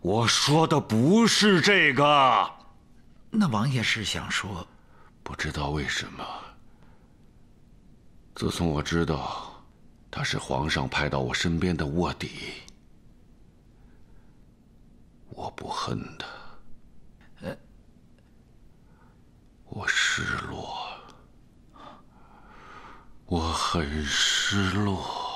我说的不是这个。那王爷是想说，不知道为什么，自从我知道他是皇上派到我身边的卧底，我不恨他。我失落，我很失落。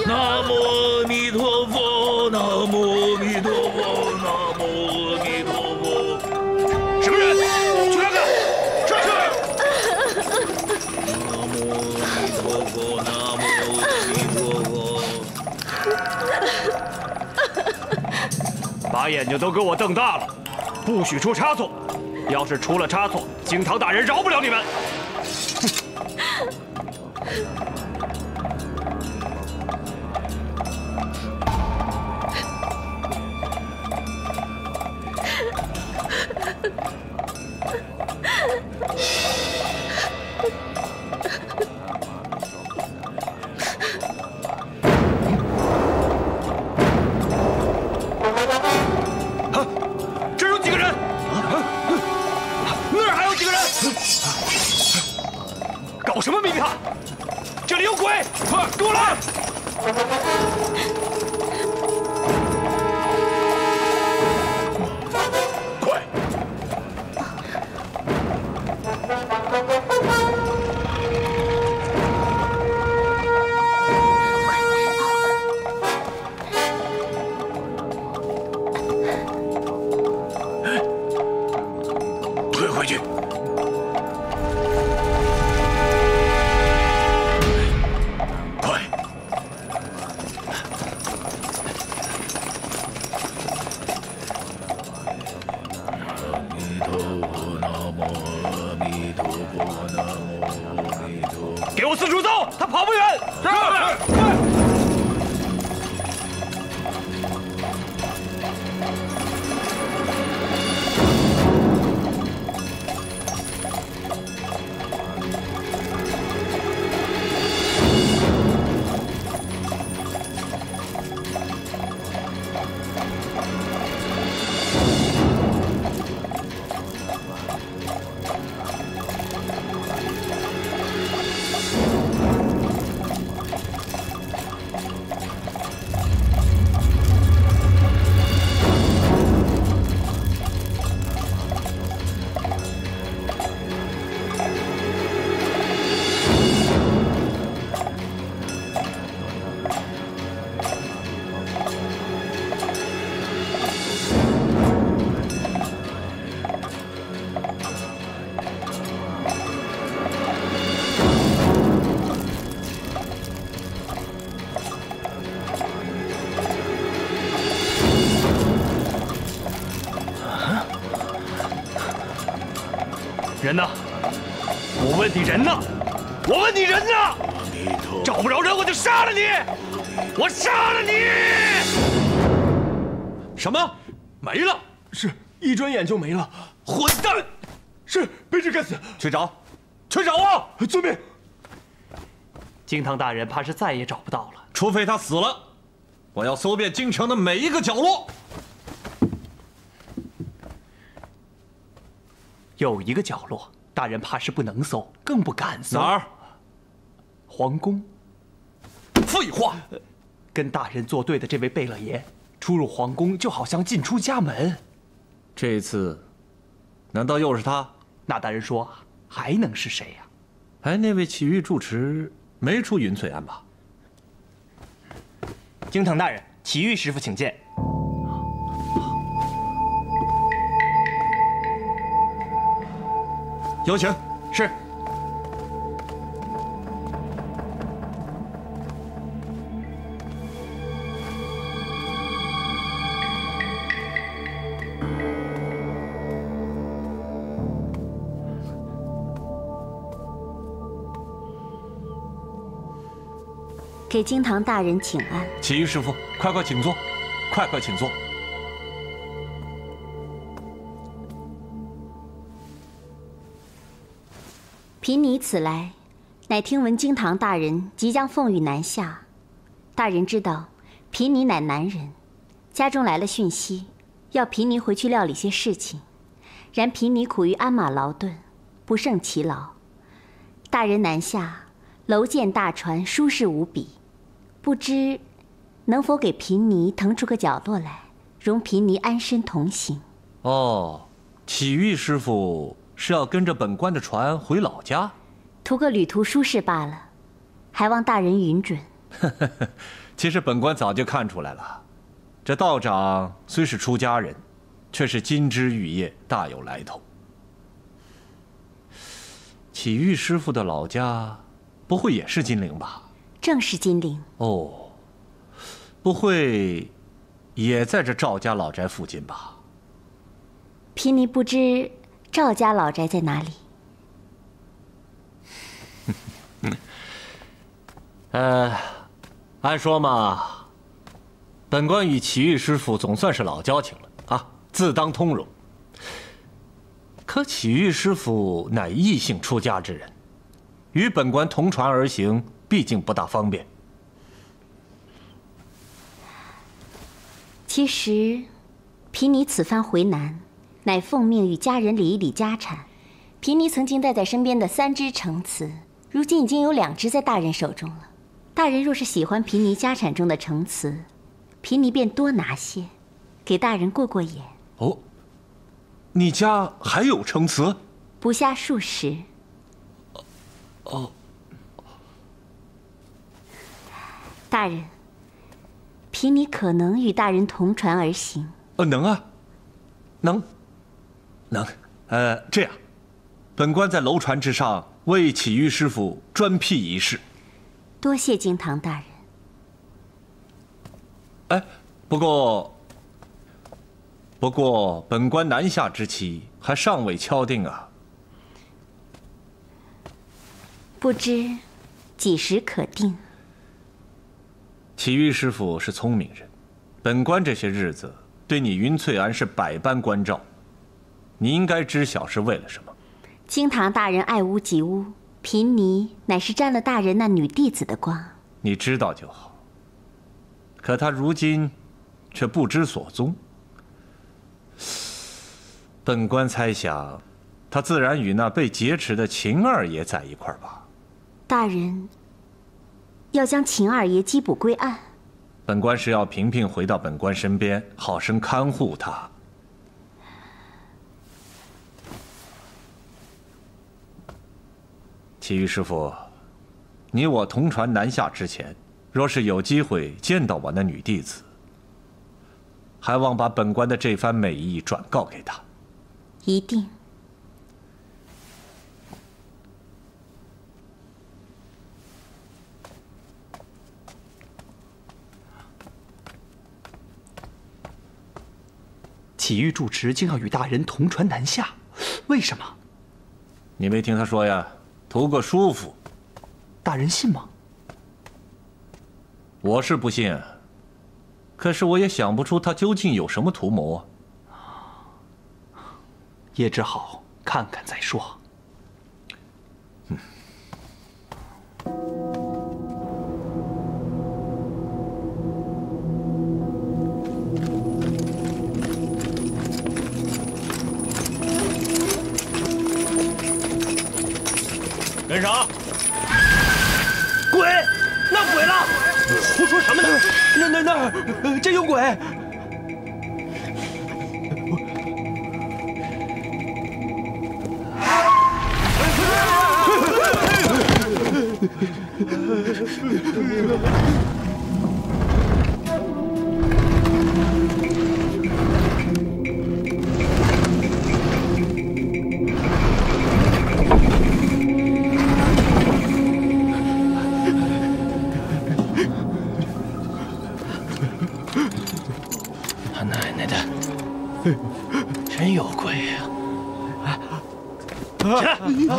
南无阿弥陀佛，南无阿弥陀佛，南无阿弥陀佛。什么人？去看看！上去！南无阿弥陀佛，南无阿弥陀佛。把眼睛都给我瞪大了，不许出差错。要是出了差错，惊堂大人饶不了你们。搞什么迷探？这里有鬼！快给我来！快！退回去！给我四处搜，他跑不远。是。人呢？我问你人呢？我问你人呢？找不着人我就杀了你！我杀了你！什么？没了？是，一转眼就没了。混蛋！是，卑职该死。去找，去找啊！遵命。惊堂大人怕是再也找不到了，除非他死了，我要搜遍京城的每一个角落。有一个角落，大人怕是不能搜，更不敢搜。哪儿？皇宫。废话！跟大人作对的这位贝勒爷，出入皇宫就好像进出家门。这次，难道又是他？那大人说，还能是谁呀？哎，那位启玉住持没出云翠庵吧？京堂大人，启玉师傅请见。有请。是。给京堂大人请安。启玉师傅，快快请坐，快快请坐。贫尼此来，乃听闻京堂大人即将奉谕南下。大人知道，贫尼乃南人，家中来了讯息，要贫尼回去料理些事情。然贫尼苦于鞍马劳顿，不胜其劳。大人南下，楼舰大船，舒适无比。不知能否给贫尼腾出个角落来，容贫尼安身同行？哦，启玉师傅是要跟着本官的船回老家？图个旅途舒适罢了，还望大人允准。其实本官早就看出来了，这道长虽是出家人，却是金枝玉叶，大有来头。启玉师傅的老家，不会也是金陵吧？正是金陵。哦，不会也在这赵家老宅附近吧？贫尼不知赵家老宅在哪里。按说嘛，本官与启玉师傅总算是老交情了啊，自当通融。可启玉师傅乃异姓出家之人，与本官同船而行，毕竟不大方便。其实，贫尼此番回南，乃奉命与家人理一理家产。贫尼曾经带在身边的3只橙瓷，如今已经有2只在大人手中了。大人若是喜欢贫尼家产中的橙瓷，贫尼便多拿些，给大人过过眼。哦，你家还有橙瓷？不下数十。哦，大人，贫尼可能与大人同船而行？能啊，能。这样，本官在楼船之上为启玉师傅专辟一室。多谢京堂大人。哎，不过，本官南下之期还尚未敲定啊。不知几时可定？启玉师傅是聪明人，本官这些日子对你云翠庵是百般关照，你应该知晓是为了什么。京堂大人爱屋及乌，贫尼乃是沾了大人那女弟子的光。你知道就好。可他如今却不知所踪。本官猜想，他自然与那被劫持的秦二爷在一块儿吧。大人要将秦二爷缉捕归案。本官是要平平回到本官身边，好生看护他。启玉师傅，你我同船南下之前，若是有机会见到我那女弟子，还望把本官的这番美意转告给她。一定。启玉住持竟要与大人同船南下，为什么？你没听他说呀？图个舒服。大人信吗？我是不信，可是我也想不出他究竟有什么图谋啊。也只好看看再说。干啥？鬼！那鬼了！胡说什么呢？那真有鬼！他奶奶的，真有鬼呀！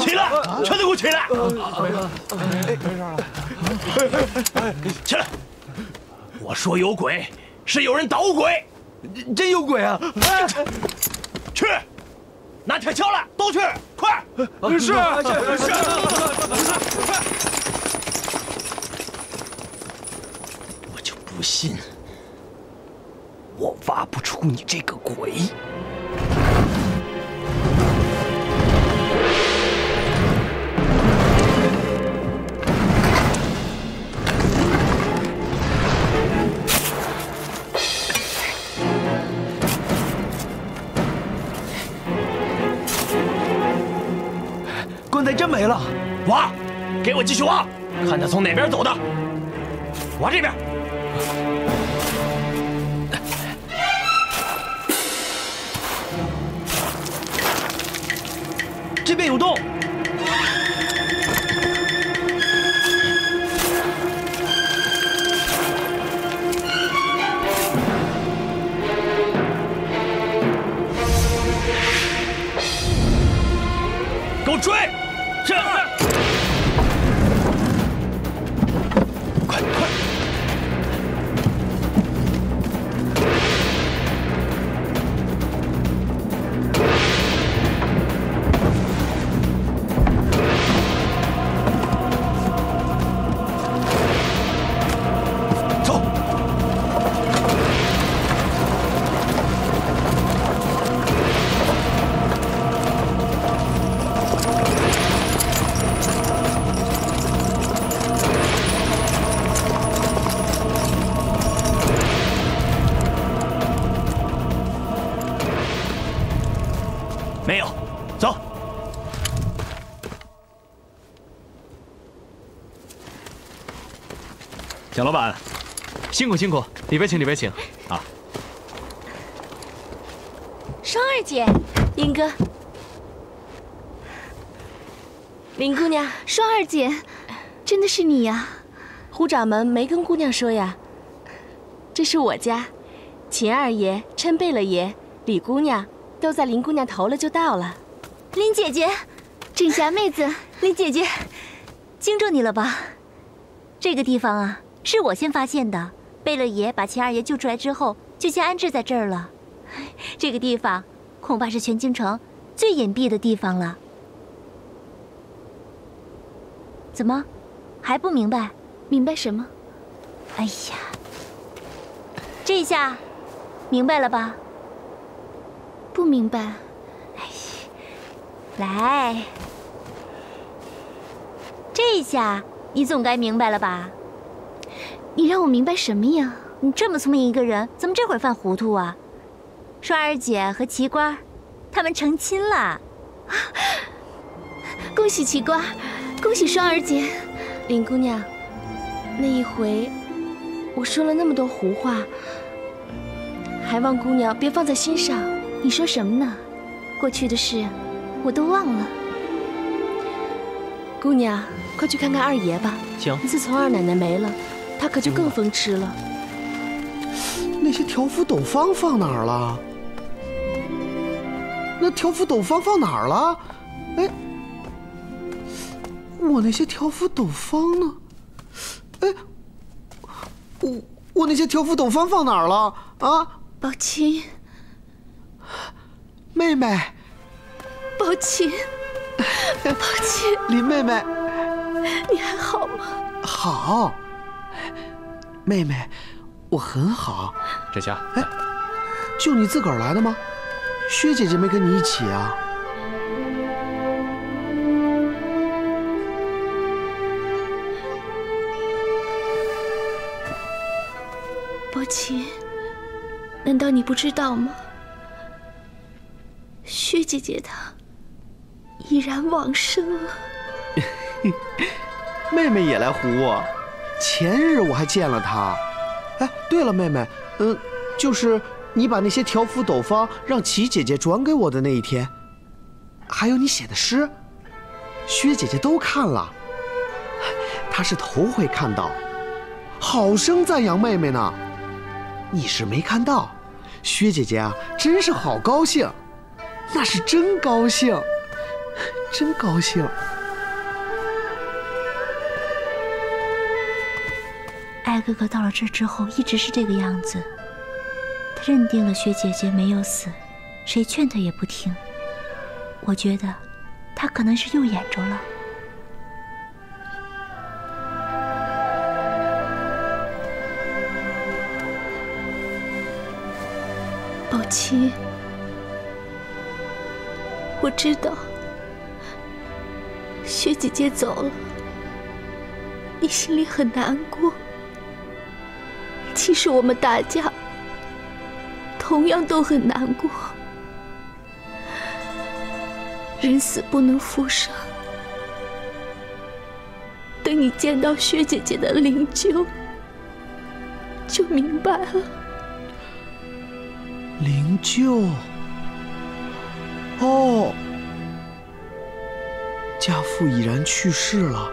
起来，全都给我起来！起来！我说有鬼，是有人捣鬼。真有鬼啊！去，拿铁锹来，都去，快！是。我就不信，我挖不出你这个鬼。棺材真没了！挖，给我继续挖，看他从哪边走的。挖这边。这边有洞。给我追！是。快！走！没有，走。蒋老板，辛苦辛苦，里边请里边请啊！双儿姐，林哥，林姑娘，双儿姐，真的是你呀？胡掌门没跟姑娘说呀。这是我家，秦二爷、琛贝勒爷、李姑娘都在林姑娘投了就到了。林姐姐，郑霞妹子，林姐姐，惊着你了吧？这个地方啊，是我先发现的。贝勒爷把秦二爷救出来之后，就先安置在这儿了。这个地方恐怕是全京城最隐蔽的地方了。怎么，还不明白？明白什么？哎呀，这下明白了吧？不明白。来，这下你总该明白了吧？你让我明白什么呀？你这么聪明一个人，怎么这会儿犯糊涂啊？双儿姐和齐官，他们成亲了。恭喜齐官，恭喜双儿姐。林姑娘，那一回我说了那么多胡话，还望姑娘别放在心上。你说什么呢？过去的事我都忘了。姑娘，快去看看二爷吧。行。自从二奶奶没了，他可就更风痴了。那些条幅斗方放哪儿了？那条幅斗方放哪儿了？哎，我那些条幅斗方呢？哎，我那些条幅斗方放哪儿了？啊，宝琴，妹妹，宝琴，宝琴，林妹妹，你还好吗？好，妹妹，我很好。这下，哎，就你自个儿来的吗？薛姐姐没跟你一起啊？宝琴，难道你不知道吗？薛姐姐她已然往生了。妹妹也来唬我，前日我还见了她。哎，对了，妹妹，就是你把那些条幅斗方让齐姐姐转给我的那一天，还有你写的诗，薛姐姐都看了，她是头回看到，好生赞扬妹妹呢。你是没看到，薛姐姐啊，真是好高兴，那是真高兴，真高兴。艾哥哥到了这之后一直是这个样子，他认定了薛姐姐没有死，谁劝他也不听。我觉得他可能是又眼着了。宝琴，我知道薛姐姐走了，你心里很难过。其实我们大家同样都很难过。人死不能复生，等你见到薛姐姐的灵柩，就明白了。灵柩，哦，家父已然去世了，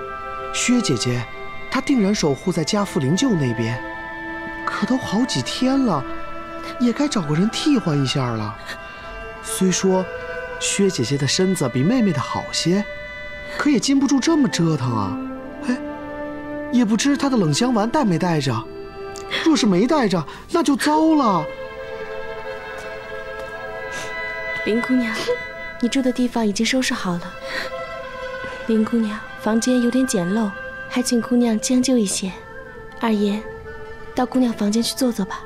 薛姐姐她定然守护在家父灵柩那边，可都好几天了，也该找个人替换一下了。虽说薛姐姐的身子比妹妹的好些，可也禁不住这么折腾啊。哎，也不知她的冷香丸带没带着，若是没带着，那就糟了。林姑娘，你住的地方已经收拾好了。林姑娘，房间有点简陋，还请姑娘将就一些。二爷，到姑娘房间去坐坐吧，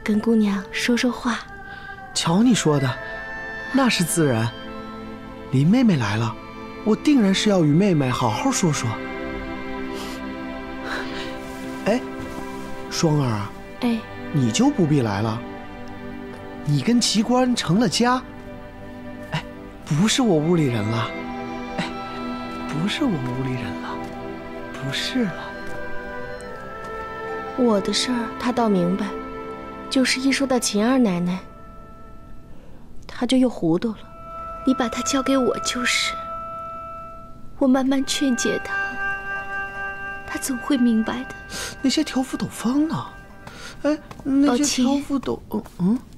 跟姑娘说说话。瞧你说的，那是自然。林妹妹来了，我定然是要与妹妹好好说说。哎，双儿啊，哎，你就不必来了。你跟齐官成了家。哎，不是我屋里人了。哎，不是我屋里人了，不是了。我的事儿他倒明白，就是一说到秦二奶奶，他就又糊涂了。你把他交给我就是，我慢慢劝解他，他总会明白的。那些条幅斗方呢？哎，那些条幅斗……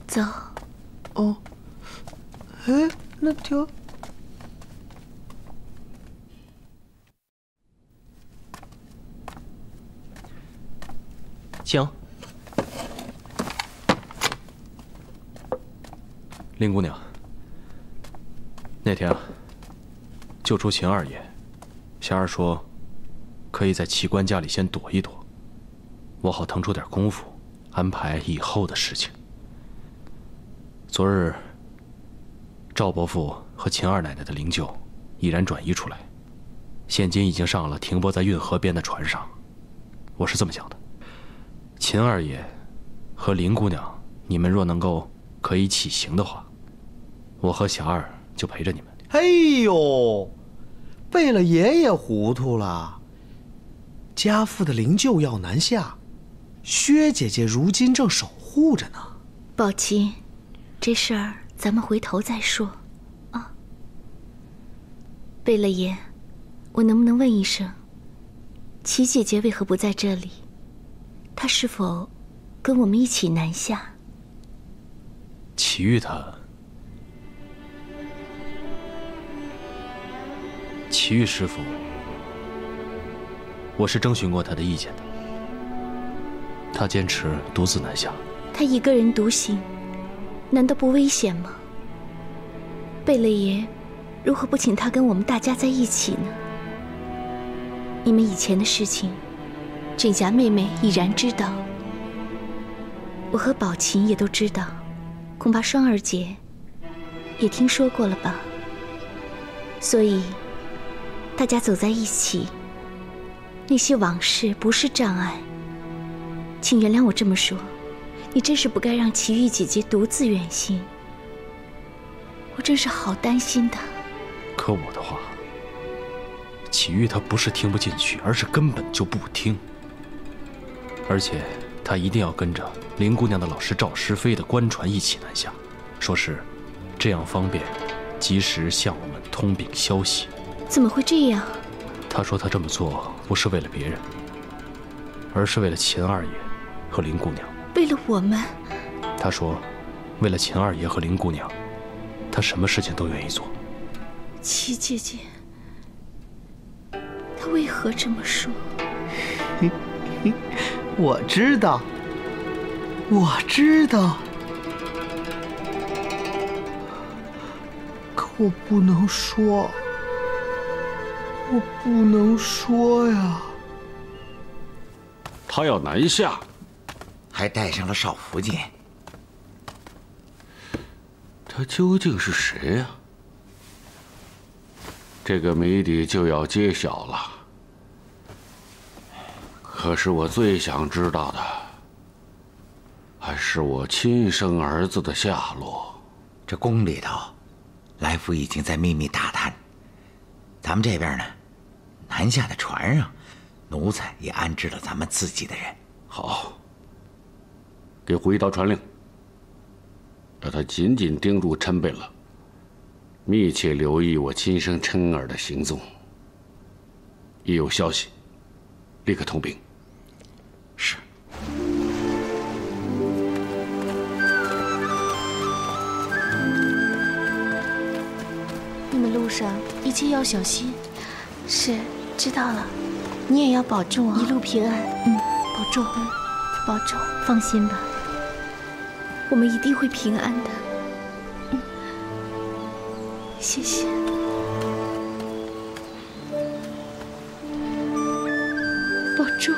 走。哦，哎，那条……请。林姑娘，那天啊，救出秦二爷，霞儿说，可以在齐官家里先躲一躲，我好腾出点功夫，安排以后的事情。昨日，赵伯父和秦二奶奶的灵柩已然转移出来，现今已经上了停泊在运河边的船上。我是这么想的，秦二爷和林姑娘，你们若能够可以起行的话，我和霞儿就陪着你们。哎呦，贝勒爷爷糊涂了。家父的灵柩要南下，薛姐姐如今正守护着呢。宝琴，这事儿咱们回头再说啊。贝勒爷，我能不能问一声，齐姐姐为何不在这里？她是否跟我们一起南下？齐玉齐玉师傅，我是征询过他的意见的。他坚持独自南下。他一个人独行，难道不危险吗？贝勒爷如何不请他跟我们大家在一起呢？你们以前的事情，枕霞妹妹已然知道，我和宝琴也都知道，恐怕双儿姐也听说过了吧？所以，大家走在一起，那些往事不是障碍。请原谅我这么说，你真是不该让齐玉姐姐独自远行。我真是好担心的。可我的话，齐玉她不是听不进去，而是根本就不听。而且她一定要跟着林姑娘的老师赵师飞的官船一起南下，说是这样方便及时向我们通禀消息。怎么会这样？她说她这么做不是为了别人，而是为了秦二爷和林姑娘。为了我们？她说，为了秦二爷和林姑娘，她什么事情都愿意做。齐姐姐，她为何这么说？我知道，我知道，可我不能说，我不能说呀。他要南下，还带上了少福晋。他究竟是谁呀？这个谜底就要揭晓了。可是我最想知道的，还是我亲生儿子的下落。这宫里头，来福已经在秘密打探。咱们这边呢，南下的船上，奴才也安置了咱们自己的人。好，给胡一刀传令，让他紧紧盯住陈贝勒，密切留意我亲生琛儿的行踪。一有消息，立刻通禀。是。你们路上一切要小心。是，知道了。你也要保重啊，一路平安。保重，保重。放心吧，我们一定会平安的。谢谢。保重。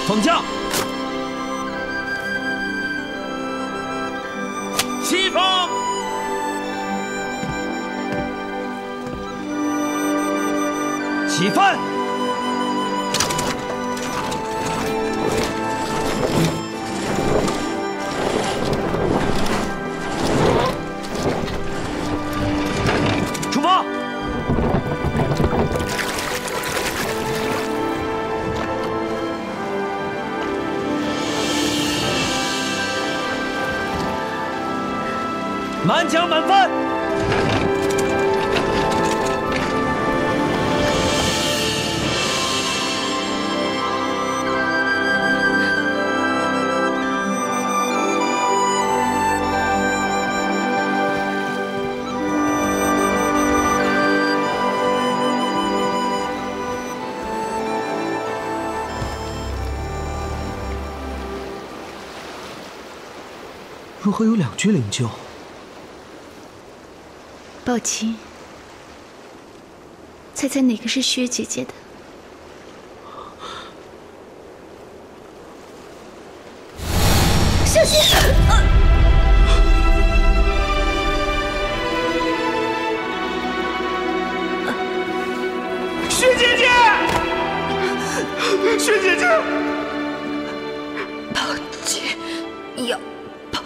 猛将，西风，起帆，出发。满桨满帆，如何有2具灵柩？宝琴，猜猜哪个是薛姐姐的？小心！薛姐姐，薛姐姐，宝琴，你要保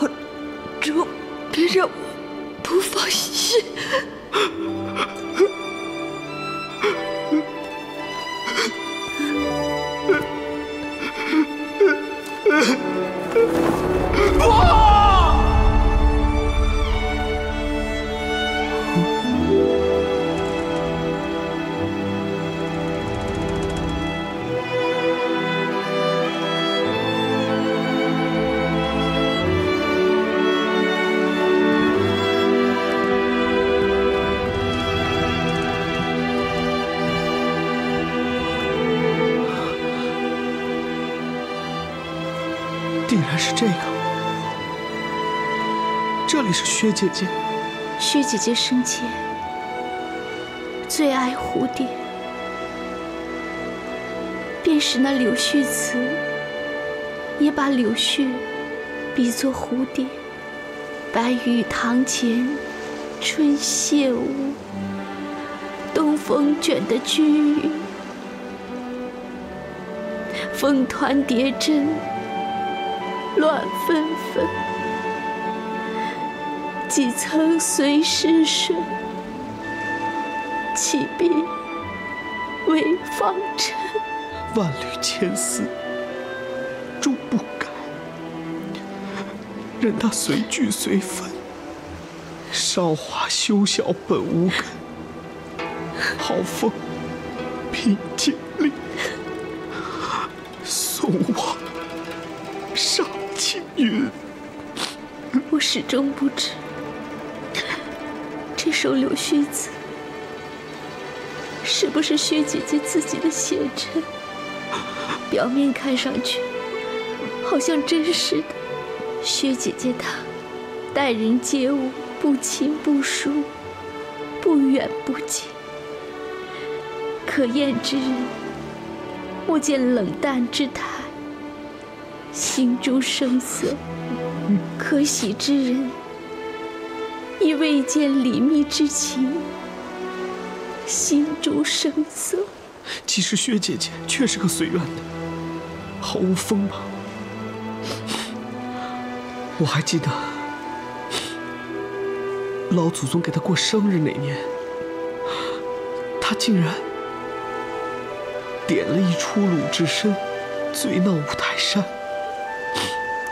重，别让我不放心。定然是这个，这里是薛姐姐。薛姐姐生前最爱蝴蝶，便是那柳絮词，也把柳絮比作蝴蝶。白玉堂前春谢舞，东风卷得均匀，风团蝶阵乱纷纷，几曾随时顺，岂必为芳尘？万缕千丝终不改，任它随聚随分。韶华休晓本无根，好风凭经历。送我上青云。我始终不知，这首柳絮词是不是薛姐姐自己的写成？表面看上去好像真实的。薛姐姐她待人接物不亲不疏，不远不近，可厌之人莫见冷淡之态，心中生涩；可喜之人亦未见礼密之情，心中生涩。其实薛姐姐确是个随缘的，毫无锋芒。我还记得老祖宗给她过生日那年，她竟然点了一出鲁智深醉闹五台山。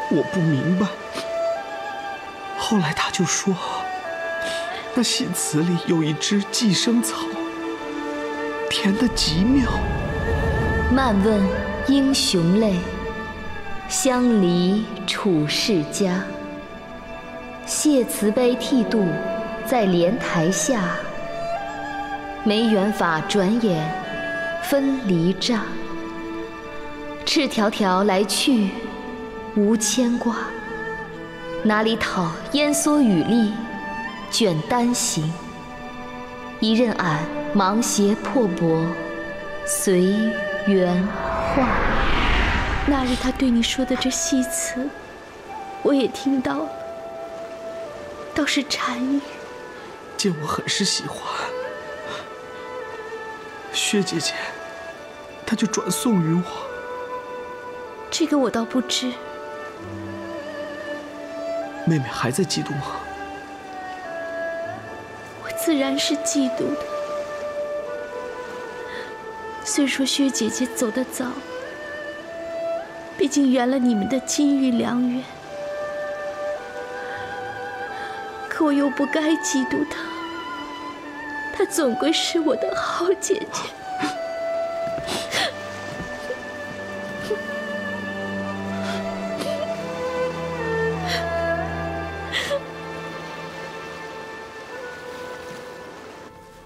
我不明白，后来她就说，那戏词里有一枝寄生草，甜得极妙。漫问英雄泪，相离处世家。谢慈悲剃度在莲台下，没缘法转眼分离乍。赤条条来去无牵挂，哪里讨烟蓑雨笠卷单行。一任俺芒鞋破帛随缘化。那日他对你说的这戏词，我也听到了，倒是禅语。见我很是喜欢，薛姐姐她就转送于我。这个我倒不知。妹妹还在嫉妒吗？我自然是嫉妒的。虽说薛姐姐走得早，毕竟圆了你们的金玉良缘，可我又不该嫉妒她。她总归是我的好姐姐。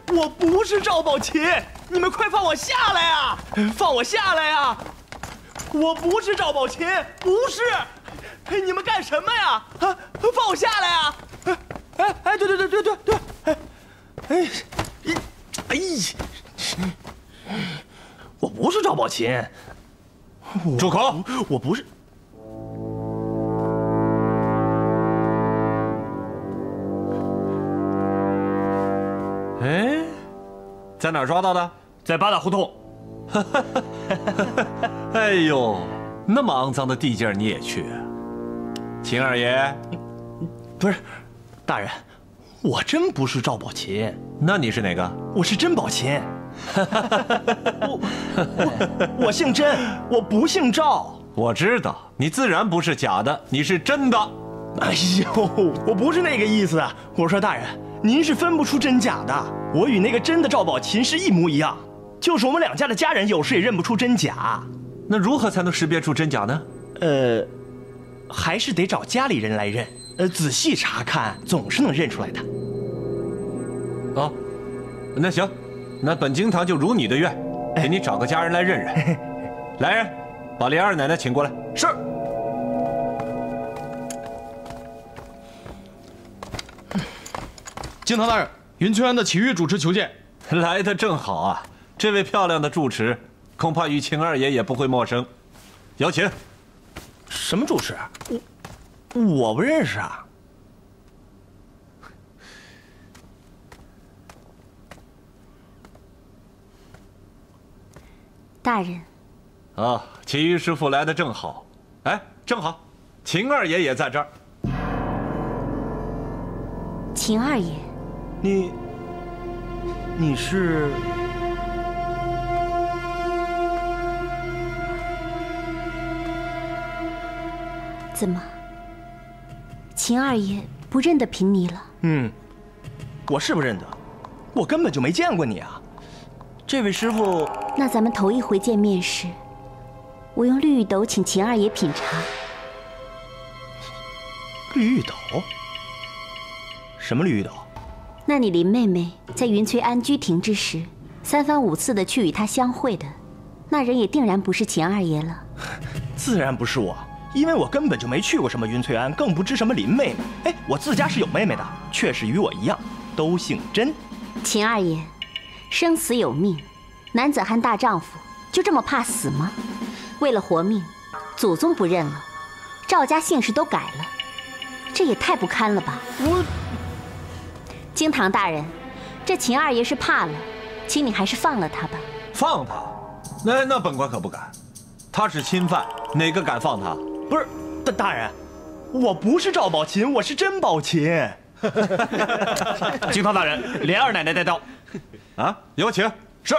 我不是赵宝琴，你们快放我下来啊！放我下来啊！我不是赵宝琴，不是！你们干什么呀？啊，放我下来啊！对，我不是赵宝琴。住口！我不是。哎，在哪儿抓到的？在八大胡同。哎呦，那么肮脏的地界你也去啊？秦二爷，不是，大人，我真不是赵宝琴。那你是哪个？我是甄宝琴。我姓甄，我不姓赵。我知道，你自然不是假的，你是真的。哎呦，我不是那个意思。我说大人，您是分不出真假的。我与那个真的赵宝琴是一模一样，就是我们两家的家人有时也认不出真假。那如何才能识别出真假呢？还是得找家里人来认。仔细查看，总是能认出来的。哦，那行，那本经堂就如你的愿，给你找个家人来认认。来人，把莲二奶奶请过来。是。经堂大人，云翠庵的启玉主持求见。来得正好啊！这位漂亮的住持，恐怕与秦二爷也不会陌生。有请。什么主持？我不认识啊。大人。啊，启玉师傅来得正好。哎，正好，秦二爷也在这儿。秦二爷，你是？怎么？秦二爷不认得贫尼了？我是不认得，我根本就没见过你啊。这位师傅，那咱们头一回见面时，我用绿玉斗请秦二爷品茶。绿玉斗？什么绿玉斗？那你林妹妹在云翠庵居停之时，3番5次的去与她相会的，那人也定然不是秦二爷了。自然不是我，因为我根本就没去过什么云翠庵，更不知什么林妹妹。哎，我自家是有妹妹的，却是与我一样，都姓甄。秦二爷，生死有命，男子汉大丈夫，就这么怕死吗？为了活命，祖宗不认了，赵家姓氏都改了，这也太不堪了吧！经堂大人，这秦二爷是怕了，请你还是放了他吧。放他？那本官可不敢，他是侵犯，哪个敢放他？不是，大人，我不是赵宝琴，我是甄宝琴。经堂大人，莲二奶奶带到。啊，有请。是。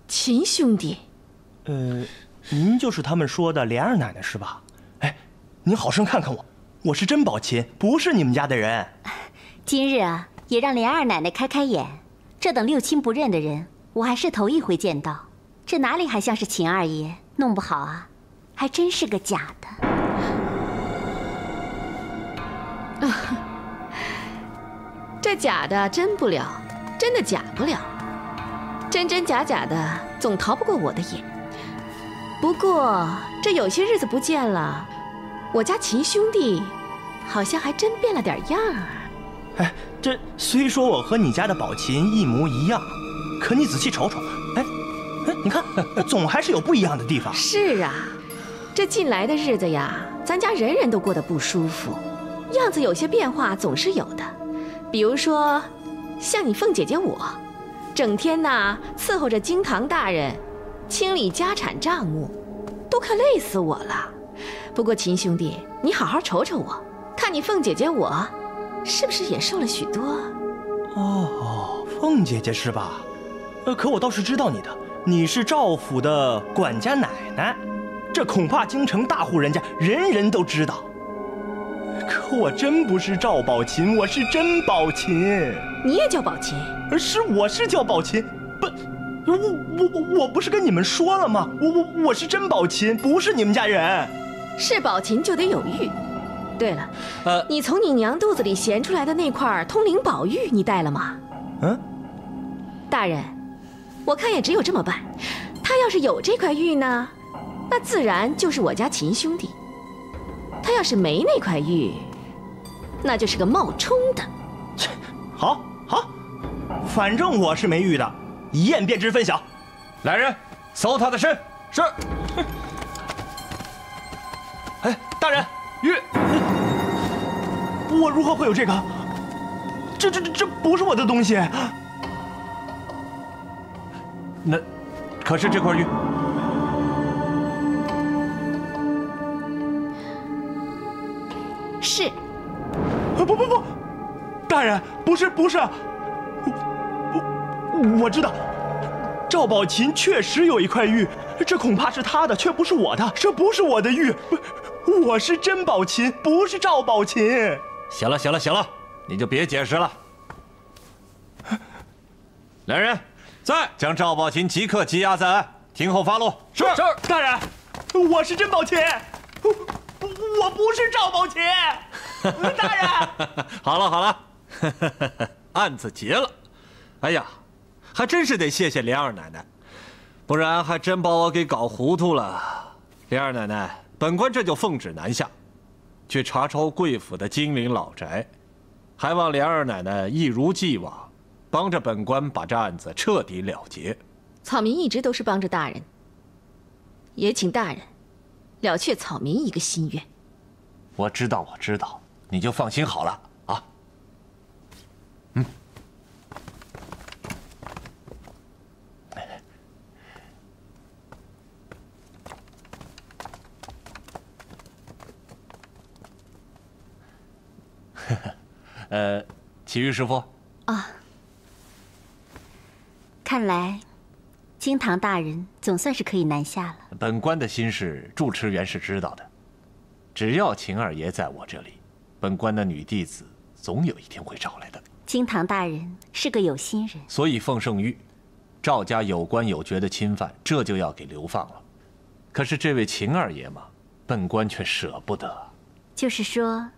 秦兄弟。您就是他们说的莲二奶奶是吧？哎，您好生看看我，我是甄宝琴，不是你们家的人。今日啊，也让莲二奶奶开开眼。这等六亲不认的人，我还是头一回见到。这哪里还像是秦二爷？弄不好啊，还真是个假的。这假的真不了，真的假不了，真真假假的，总逃不过我的眼。不过这有些日子不见了，我家秦兄弟好像还真变了点样儿。哎，这虽说我和你家的宝琴一模一样，可你仔细瞅瞅，哎，你看，总还是有不一样的地方。是啊，这近来的日子呀，咱家人人都过得不舒服，样子有些变化总是有的。比如说，像你凤姐姐我，整天呐伺候着经堂大人，清理家产账目，都快累死我了。不过秦兄弟，你好好瞅瞅我，看你凤姐姐我，是不是也瘦了许多？哦，凤姐姐是吧？可我倒是知道你的，你是赵府的管家奶奶，这恐怕京城大户人家人人都知道。可我真不是赵宝琴，我是甄宝琴。你也叫宝琴？是，我是叫宝琴。不，我不是跟你们说了吗？我是甄宝琴，不是你们家人。是宝琴就得有玉。对了，你从你娘肚子里衔出来的那块通灵宝玉，你带了吗？大人，我看也只有这么办。他要是有这块玉呢，那自然就是我家秦兄弟；他要是没那块玉，那就是个冒充的。好，反正我是没玉的，一验便知分晓。来人，搜他的身。是。哎，大人，玉，我如何会有这个？这不是我的东西。那可是这块玉？是。不，大人，不是，我知道，赵宝琴确实有一块玉，这恐怕是他的，却不是我的，这不是我的玉，我是甄宝琴，不是赵宝琴。行了，你就别解释了。来人，在，将赵宝琴即刻羁押在案，听候发落。是，大人，我是甄宝琴，我不是赵宝琴。大人，好了，案子结了。哎呀，还真是得谢谢莲二奶奶，不然还真把我给搞糊涂了。莲二奶奶，本官这就奉旨南下，去查抄贵府的金陵老宅，还望莲二奶奶一如既往，帮着本官把这案子彻底了结。草民一直都是帮着大人，也请大人了却草民一个心愿。我知道，你就放心好了啊。启玉师傅。啊，看来惊堂大人总算是可以南下了。本官的心事，住持原是知道的。只要秦二爷在我这里，本官的女弟子总有一天会找来的。惊堂大人是个有心人，所以奉圣谕，赵家有官有爵的侵犯，这就要给流放了。可是这位秦二爷嘛，本官却舍不得。就是说，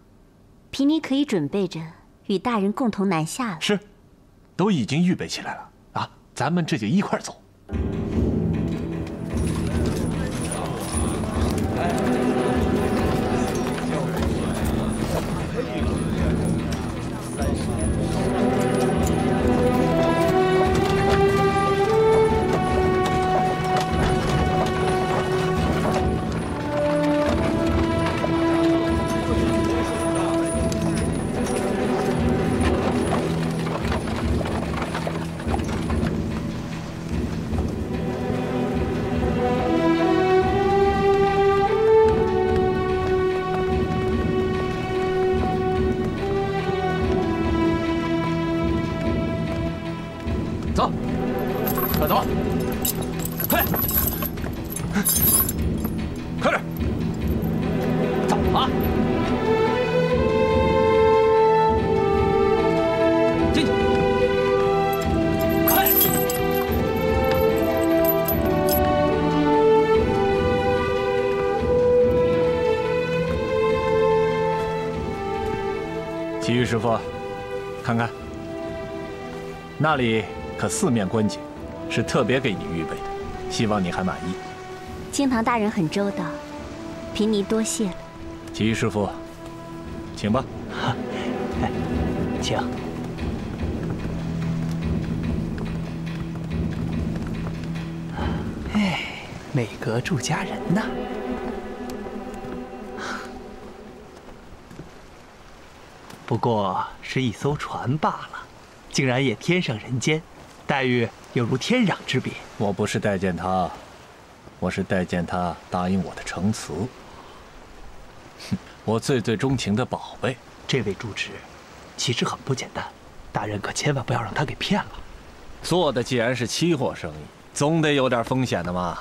贫尼可以准备着与大人共同南下了。是，都已经预备起来了啊！咱们这就一块儿走。走，快走，快，快点，走啊！进去，快！祁煜师傅，看看，那里可四面观景，是特别给你预备的，希望你还满意。惊堂大人很周到，贫尼多谢了。祁煜师傅，请吧。请。哎，美阁住家人呐。不过是一艘船罢了，竟然也天上人间，待遇有如天壤之别。我不是待见他，我是待见他答应我的承词。我最钟情的宝贝。这位住持，其实很不简单，大人可千万不要让他给骗了。做的既然是期货生意，总得有点风险的嘛。